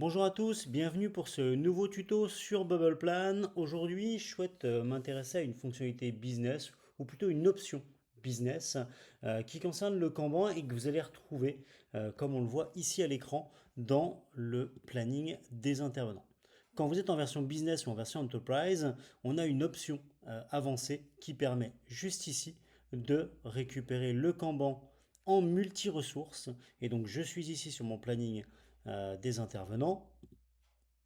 Bonjour à tous, bienvenue pour ce nouveau tuto sur BubblePlan. Aujourd'hui, je souhaite m'intéresser à une fonctionnalité business, ou plutôt une option business, qui concerne le Kanban et que vous allez retrouver, comme on le voit ici à l'écran, dans le planning des intervenants. Quand vous êtes en version business ou en version enterprise, on a une option avancée qui permet juste ici de récupérer le Kanban en multi-ressources. Et donc je suis ici sur mon planning des intervenants.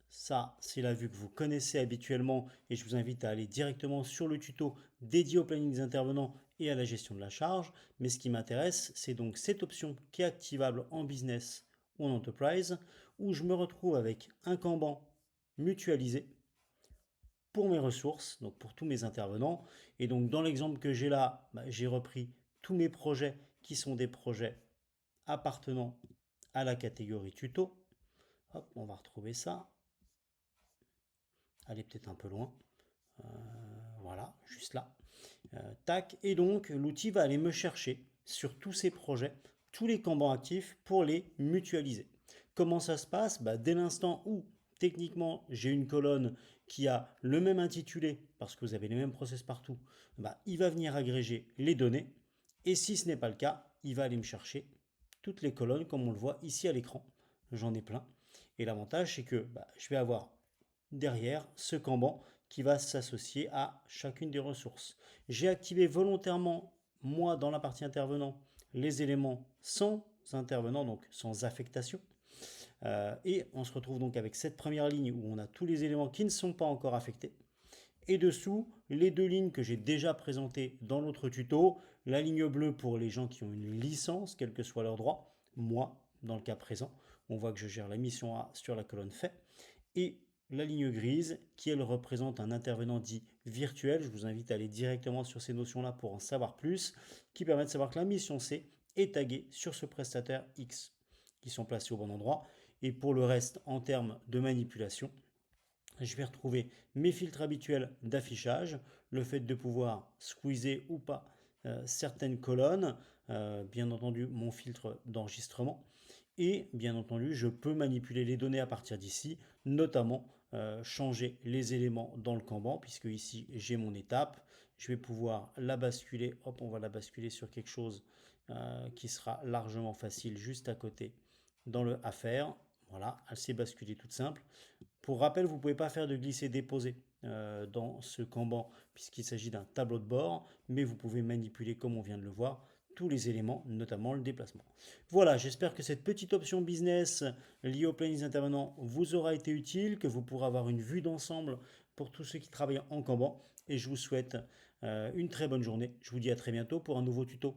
Ça, c'est la vue que vous connaissez habituellement et je vous invite à aller directement sur le tuto dédié au planning des intervenants et à la gestion de la charge. Mais ce qui m'intéresse, c'est donc cette option qui est activable en business ou en enterprise où je me retrouve avec un Kanban mutualisé pour mes ressources, donc pour tous mes intervenants. Et donc dans l'exemple que j'ai là, j'ai repris tous mes projets qui sont des projets appartenant à la catégorie tuto. Hop, on va retrouver ça. Aller peut-être un peu loin. Voilà, juste là. Tac. Et donc, l'outil va aller me chercher sur tous ces projets, tous les Kanban actifs pour les mutualiser. Comment ça se passe? Dès l'instant où techniquement j'ai une colonne qui a le même intitulé, parce que vous avez les mêmes process partout, il va venir agréger les données. Et si ce n'est pas le cas, il va aller me chercher toutes les colonnes comme on le voit ici à l'écran. J'en ai plein. Et l'avantage, c'est que je vais avoir derrière ce Kanban qui va s'associer à chacune des ressources. J'ai activé volontairement, moi, dans la partie intervenant, les éléments sans intervenant, donc sans affectation. Et on se retrouve donc avec cette première ligne où on a tous les éléments qui ne sont pas encore affectés. Et dessous, les deux lignes que j'ai déjà présentées dans l'autre tuto, la ligne bleue pour les gens qui ont une licence, quel que soit leur droit, moi, dans le cas présent, on voit que je gère la mission A sur la colonne fait, et la ligne grise qui elle représente un intervenant dit virtuel. Je vous invite à aller directement sur ces notions là pour en savoir plus, qui permet de savoir que la mission C est taguée sur ce prestataire X, qui sont placés au bon endroit. Et pour le reste, en termes de manipulation, je vais retrouver mes filtres habituels d'affichage, le fait de pouvoir squeezer ou pas certaines colonnes, bien entendu mon filtre d'enregistrement, et bien entendu je peux manipuler les données à partir d'ici, notamment changer les éléments dans le Kanban, puisque ici j'ai mon étape, je vais pouvoir la basculer, hop on va la basculer sur quelque chose qui sera largement facile juste à côté dans le affaire. Voilà, elle s'est basculée toute simple. Pour rappel, vous ne pouvez pas faire de glisser-déposer dans ce Kanban puisqu'il s'agit d'un tableau de bord, mais vous pouvez manipuler, comme on vient de le voir, tous les éléments, notamment le déplacement. Voilà, j'espère que cette petite option business liée au planning intervenant vous aura été utile, que vous pourrez avoir une vue d'ensemble pour tous ceux qui travaillent en Kanban, et je vous souhaite une très bonne journée. Je vous dis à très bientôt pour un nouveau tuto.